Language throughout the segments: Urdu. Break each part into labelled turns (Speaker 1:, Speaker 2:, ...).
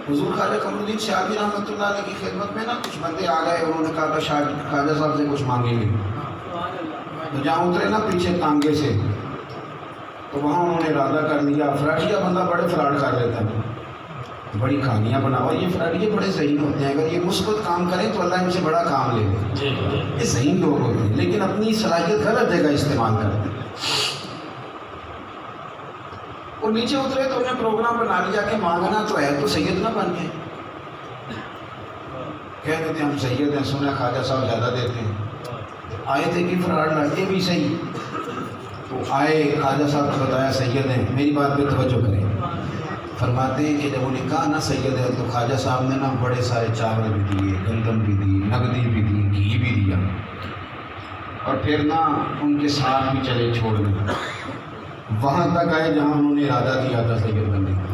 Speaker 1: حضور خواجہ قمر الدین شاہی رحمۃ اللہ علیہ کی خدمت میں نا کچھ بندے آ گئے، انہوں نے کہا کہ خواجہ صاحب سے کچھ مانگیں گے، تو جہاں اترے نا پیچھے تانگے سے، تو وہاں انہوں نے ارادہ کر لیا، فراڈیا بندہ بڑے فراڈ کر لیتا ہے، بڑی کہانیاں بنا، اور یہ فراڈیے بڑے ذہین ہوتے ہیں، اگر یہ مثبت کام کریں تو اللہ ان سے بڑا کام لے لے، یہ ذہین لوگ ہوتے ہیں، لیکن اپنی صلاحیت غلط جگہ استعمال کرتے ہیں۔ وہ نیچے اترے تو انہیں پروگرام بنا لیا کہ مانگنا تو ہے تو سید نہ بن گئے، کہہ دیتے ہیں ہم سید ہیں، سنا خواجہ صاحب زیادہ دیتے ہیں، آئے تھے کہ فراڈ لگتے بھی صحیح، تو آئے خواجہ صاحب کو بتایا سید ہیں، میری بات پہ توجہ کریں، فرماتے ہیں کہ جب انہیں کہا نا سید ہے تو خواجہ صاحب نے نا بڑے سارے چاول بھی دیے، گندم بھی دی، نقدی بھی دی، گھی بھی دیا، اور پھر نا ان کے ساتھ بھی چلے چھوڑنے، وہاں تک آئے جہاں انہوں نے ارادہ کیا تھا سید بننے کا،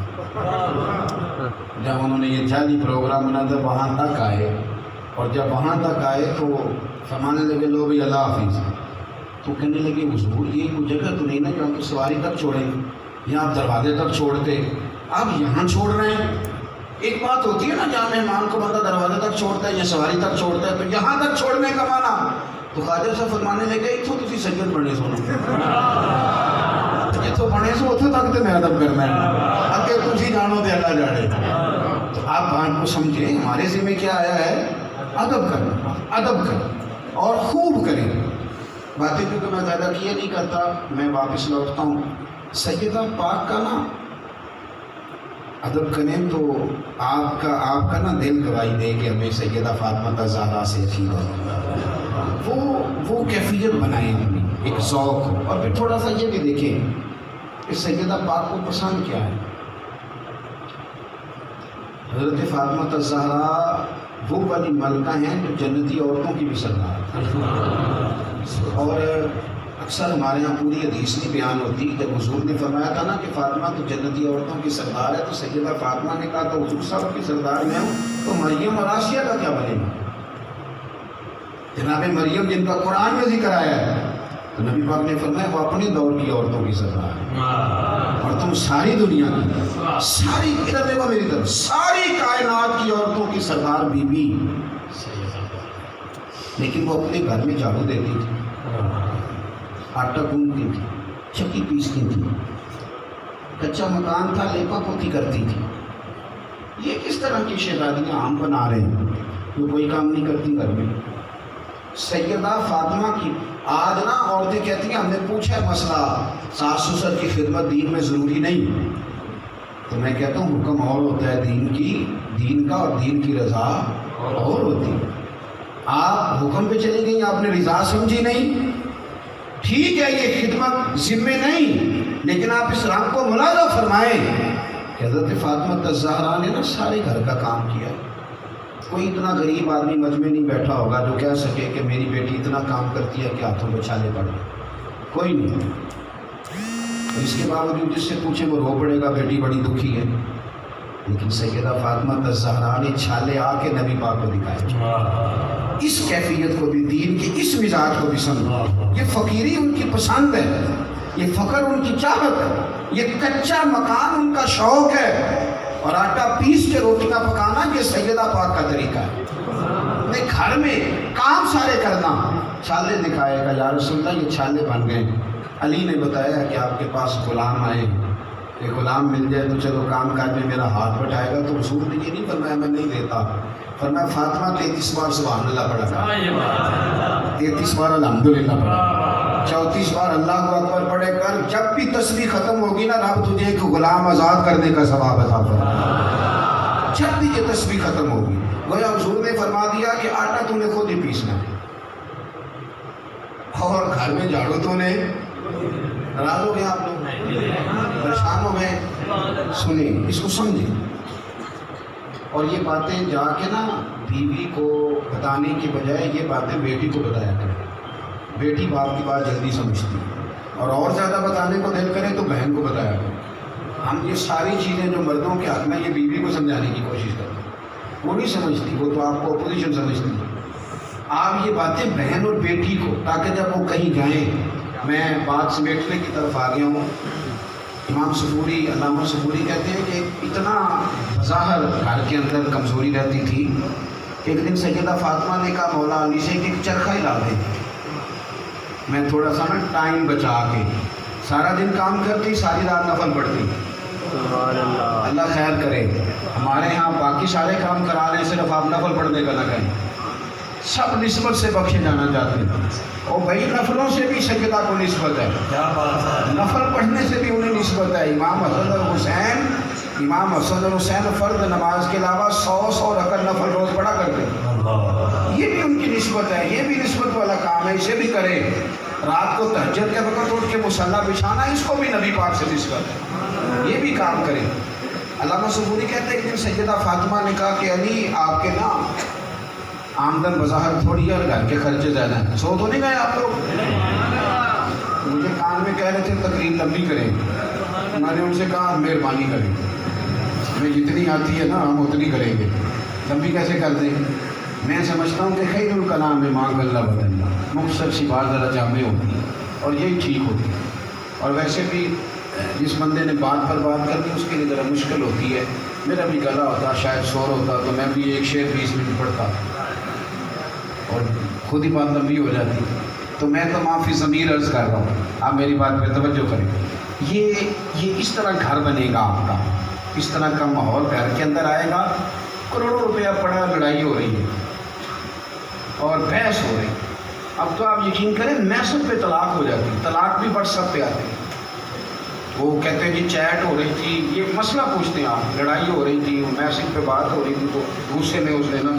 Speaker 1: جب انہوں نے یہ جعلی پروگرام بنا تھا وہاں تک آئے، اور جب وہاں تک آئے تو فرمانے لگے لو بھی اللہ حافظ، تو کہنے لگے حضور یہ کوئی جگہ تو نہیں نا جو ہم تو سواری تک چھوڑیں، یا آپ دروازے تک چھوڑتے، آپ یہاں چھوڑ رہے ہیں، ایک بات ہوتی ہے نا جہاں مہمان کو بندہ دروازے تک چھوڑتا ہے یا سواری تک چھوڑتا ہے، تو یہاں تک چھوڑنے کا معنی، تو خواجہ صاحب فرمانے لگے اتو تسی سید بنے سو اتو بنے سو اتو تک تو میں ادب کرنا ہے، اگر تسی جانو تو اللہ جانے، تو آپ بات کو سمجھیں ہمارے ذمہ کیا آیا ہے، ادب کرنا، ادب کریں اور خوب کریں، باتیں کیونکہ میں زیادہ کیے نہیں کرتا، میں واپس لوٹتا ہوں، سیدہ پاک کا نا ادب کریں تو آپ کا نا دل گواہی دے کہ ہمیں سیدہ فاطمہ الزہرا سے اچھی وہ کیفیت بنائیں اپنی، ایک ذوق ہو، اور پھر تھوڑا سا یہ بھی دیکھیں کہ سیدہ پاک کو پسند کیا ہے۔ حضرت فاطمہ الزہرا وہ والی ملکہ ہیں جو جنتی عورتوں کی بھی سردار ہیں، اور اکثر ہمارے یہاں پوری حدیث نہیں بیان ہوتی، جب حضور نے فرمایا تھا نا کہ فاطمہ تو جنتی عورتوں کی سردار ہے، تو سیدہ فاطمہ نے کہا تو حضور صاحب کی سردار میں ہوں تو مریم اور آسیہ کا کیا بنے گا؟ جناب مریم جن کا قرآن میں ذکر آیا ہے، تو نبی پاک نے فرمایا وہ اپنے دور کی عورتوں کی سردار ہے، اور تم ساری دنیا کی، ساری ادھر دیکھو میری طرف، ساری کائنات کی عورتوں کی سردار بی بی، لیکن وہ اپنے گھر میں جھاڑو دیتی تھی، آٹا گوندتی تھی، چکی پیستی تھی، کچا مکان تھا لیپا پوتی کرتی تھی، یہ کس طرح کی شہزادیاں ہم بنا رہے ہیں جو کوئی کام نہیں کرتی گھر میں؟ سیدہ فاطمہ کی آج نا عورتیں کہتی ہیں ہم نے پوچھا ہے مسئلہ ساس سسر کی خدمت دین میں ضروری نہیں، تو میں کہتا ہوں حکم اور ہوتا ہے دین کا، اور دین کی رضا اور ہوتی ہے۔ آپ حکم پہ چلی گئی، آپ نے رضا سمجھی نہیں، ٹھیک ہے یہ خدمت ذمہ نہیں، لیکن آپ اس رنگ کو ملاحظہ فرمائیں کہ حضرت فاطمہ الزہرا نے نا سارے گھر کا کام کیا، کوئی اتنا غریب آدمی مجمع نہیں بیٹھا ہوگا جو کہہ سکے کہ میری بیٹی اتنا کام کرتی ہے کہ ہاتھوں پہ چھالے پڑ گئے، کوئی نہیں، اس کے باوجود جس سے پوچھے وہ رو پڑے گا بیٹی بڑی دکھی ہے، لیکن سیدہ فاطمہ الزہرا نے چھالے آ کے نبی پاک کو دکھائے، اس کیفیت کو بھی، دین کے اس مزاج کو بھی سمجھو، یہ فقیری ان کی پسند ہے، یہ فقر ان کی چاہت ہے، یہ کچا مکان ان کا شوق ہے، اور آٹا پیس کے روٹیاں پکانا یہ سیدہ پاک کا طریقہ ہے، اپنے گھر میں کام سارے کرنا، چھالے دکھائے گا یا رسول اللہ یہ چھالے بن گئے، علی نے بتایا کہ آپ کے پاس غلام آئے، کہ غلام مل جائے تو چلو کام کاج میں میرا ہاتھ بٹھائے گا، تو حضور نے یہ نہیں فرمایا میں نہیں دیتا، فرمایا فاطمہ 33 بار سبحان اللہ پڑھا کر، 33 بار الحمدللہ پڑھا، 34 بار اللہ اکبر پڑھے کر، جب بھی تسبیح ختم ہوگی نا رب تجھے ایک غلام آزاد کرنے کا ثواب عطا فرمائے، جب بھی یہ تسبیح ختم ہوگی، گویا حضور نے فرما دیا کہ آٹا تو نے خود ہی پیسنا ہے، اور گھر میں جھاڑو تو نے، ناراض ہو گئے آپ لوگ، پریشان ہو گئے، سنیں اس کو سمجھیں، اور یہ باتیں جا کے نا بیوی کو بتانے کی بجائے یہ باتیں بیٹی کو بتایا کریں، بیٹی باپ کی بات جلدی سمجھتی ہے، اور زیادہ بتانے کو دل کرے تو بہن کو بتایا کریں۔ ہم یہ ساری چیزیں جو مردوں کے حق میں یہ بیوی کو سمجھانے کی کوشش کرتے ہیں، وہ نہیں سمجھتی، وہ تو آپ کو اپوزیشن سمجھتی ہے۔ آپ یہ باتیں بہن اور بیٹی کو، تاکہ جب وہ کہیں جائیں، میں بات سمیٹنے کی طرف آ گیا ہوں، امام صبوری، علامہ صبوری کہتے ہیں کہ اتنا ظاہر گھر کے اندر کمزوری رہتی تھی کہ ایک دن سیدہ فاطمہ نے کہا مولا علی سے کہ ایک چرخہ ہی لا دے، میں تھوڑا سا نا ٹائم بچا کے، سارا دن کام کرتی، ساری رات نفل پڑھتی۔ اللہ خیر کرے، ہمارے ہاں باقی سارے کام کرا لیں، صرف آپ نفل پڑھنے کا نہ کہیں، سب نسبت سے بخشے جانا چاہتے ہیں۔ اور بھائی نفلوں سے بھی سیدہ کو نسبت ہے، نفل پڑھنے سے بھی انہیں نسبت ہے۔ امام حسن اور حسین فرض نماز کے علاوہ 100 رکعت نفل روز پڑھا کرتے ہیں، یہ بھی ان کی نسبت ہے، یہ بھی نسبت والا کام ہے، اسے بھی کرے۔ رات کو تہجد کے وقت اٹھ کے مصلی بچھانا، اس کو بھی نبی پاک سے نسبت ہے، یہ بھی کام کرے۔ علامہ صبوری کہتے ہیں کہ سیدہ فاطمہ نے کہا کہ علی آپ کے نا آمدن بظاہر تھوڑی ہے اور گھر کے خرچے زیادہ ہیں، سو تو نہیں گئے آپ لوگ؟ مجھے کان میں کہہ رہے تھے تقریر لمبی کریں، میں نے ان سے کہا مہربانی کریں، ہمیں جتنی آتی ہے نا ہم اتنی کریں گے، لمبی کیسے کر دیں؟ میں سمجھتا ہوں کہ خیر الکلام میں مانگ اللہ بدلنا، مختصر سی بات ذرا جامع ہوتی ہے اور یہی ٹھیک ہوتی ہے۔ اور ویسے بھی جس بندے نے بات پر بات کرنی اس کے لیے ذرا مشکل ہوتی ہے، میرا بھی گلا ہوتا، شاید شور ہوتا تو میں بھی ایک شعر 20 منٹ پڑھتا اور خود ہی بات لمبی ہو جاتی، تو میں تو معافی ضمیر عرض کر رہا ہوں، آپ میری بات پہ توجہ کریں۔ یہ اس طرح گھر بنے گا آپ کا، اس طرح کا ماحول گھر کے اندر آئے گا، کروڑوں روپیہ پڑا، لڑائی ہو رہی ہے اور بحث ہو رہی ہے، اب تو آپ یقین کریں میسج پہ طلاق ہو جاتی، طلاق بھی واٹس ایپ پہ آتی ہے، وہ کہتے ہیں جی چیٹ ہو رہی تھی، یہ مسئلہ پوچھتے ہیں آپ، لڑائی ہو رہی تھی، میسج پہ بات ہو رہی تھی، تو غصے میں اس نے نا،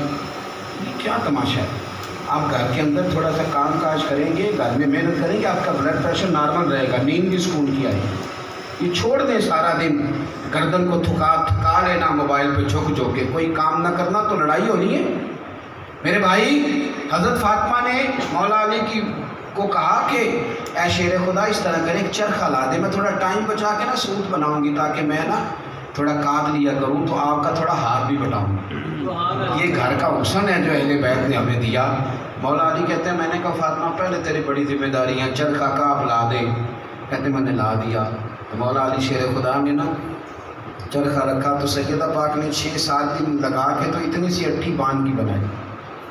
Speaker 1: یہ کیا تماشا ہے؟ آپ گھر کے اندر تھوڑا سا کام کاج کریں گے، گھر میں محنت کریں گے، آپ کا بلڈ پریشر نارمل رہے گا، نیند بھی سکون کی آئے گی۔ یہ چھوڑ دیں سارا دن گردن کو تھکا لینا موبائل پہ جھک جھک کے، کوئی کام نہ کرنا تو لڑائی ہونی ہے۔ میرے بھائی، حضرت فاطمہ نے مولا علی کو کہا کہ اے شیر خدا اس طرح کرے ایک چرخہ لا دے، میں تھوڑا ٹائم بچا کے نا سوت بناؤں گی تاکہ میں نا تھوڑا کاٹ لیا کروں تو آپ کا تھوڑا ہاتھ بھی بٹاؤں۔ یہ گھر کا حسن ہے جو اہل بیت نے ہمیں دیا۔ مولا علی کہتے ہیں میں نے کہا فاطمہ پہلے تیری بڑی ذمہ داری ہے، چرخہ کا آپ لا دے، کہتے میں نے لا دیا۔ تو مولا علی شیر خدا نے نا چرخہ رکھا تو سیدہ پاک نے 6-7 دن لگا کے تو اتنی سی اٹھی باندھ کی بنائی،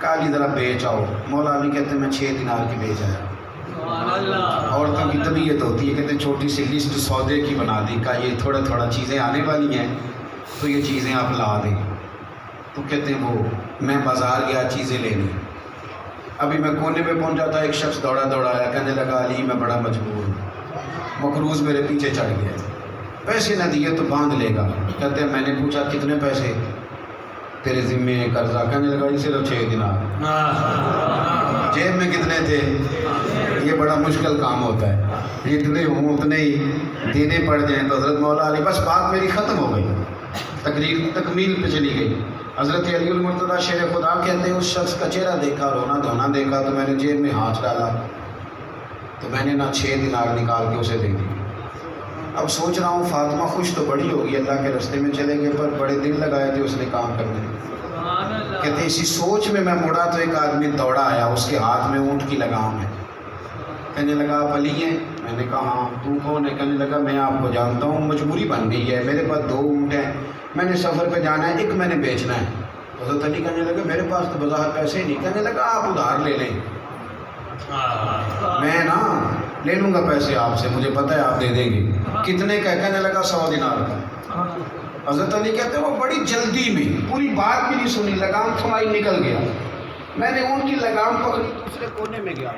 Speaker 1: کہا علی ذرا بیچ آؤ۔ مولا علی کہتے ہیں میں 6 دینار کی بیچ آیا۔ عورتوں کی طبیعت ہوتی ہے، کہتے ہیں چھوٹی سی لسٹ سودے کی بنا دی، کہا یہ تھوڑا چیزیں آنے والی ہیں تو یہ چیزیں آپ لا دیں۔ تو کہتے ہیں وہ میں بازار گیا چیزیں لینے، ابھی میں کونے پہ پہنچا تھا، ایک شخص دوڑا آیا، کہنے لگا علی میں بڑا مجبور ہوں، مقروض میرے پیچھے چڑھ گیا، پیسے نہ دیے تو باندھ لے گا۔ کہتے ہیں میں نے پوچھا کتنے پیسے تیرے ذمے قرضہ؟ کہنے لگا جی صرف 6 دینار۔ جیب میں کتنے تھے؟ یہ بڑا مشکل کام ہوتا ہے، جتنے ہوں اتنے ہی دینے پڑ جائیں۔ تو حضرت مولا علی بس بات میری ختم ہو گئی، تکمیل پہ چلی گئی۔ حضرت علی المرتضیٰ شیر خدا کہتے ہیں اس شخص کا چہرہ دیکھا، رونا دھونا دیکھا تو میں نے جیب میں ہاتھ ڈالا تو میں نے نا 6 دینار نکال کے اسے دے دی۔ اب سوچ رہا ہوں فاطمہ خوش تو بڑی ہوگی، اللہ کے راستے میں چلے گئے پر بڑے دن لگائے تھے اس نے کام کرنے میں۔ کہتے اسی سوچ میں مڑا تو ایک آدمی دوڑا آیا، اس کے ہاتھ میں اونٹ کی لگام ہے، کہنے لگا آپ علی ہیں؟ میں نے کہا ہاں۔ تو کون ہے؟ کہنے لگا میں آپ کو جانتا ہوں، مجبوری بن گئی ہے، میرے پاس 2 اونٹ ہیں، میں نے سفر پہ جانا ہے، ایک میں نے بیچنا ہے۔ حضرت علی کہنے لگا میرے پاس تو بظاہر پیسے نہیں، کہنے لگا آپ ادھار لے لیں، میں نا لے لوں گا پیسے آپ سے، مجھے پتہ ہے آپ دے دیں گے۔ کتنے کا؟ کہنے لگا 100 دینار کا۔ حضرت علی کہتے ہیں وہ بڑی جلدی میں پوری بات بھی نہیں سنی، لگام تھمائی نکل گیا، میں نے اون کی لگام پکڑی دوسرے کونے میں گیا۔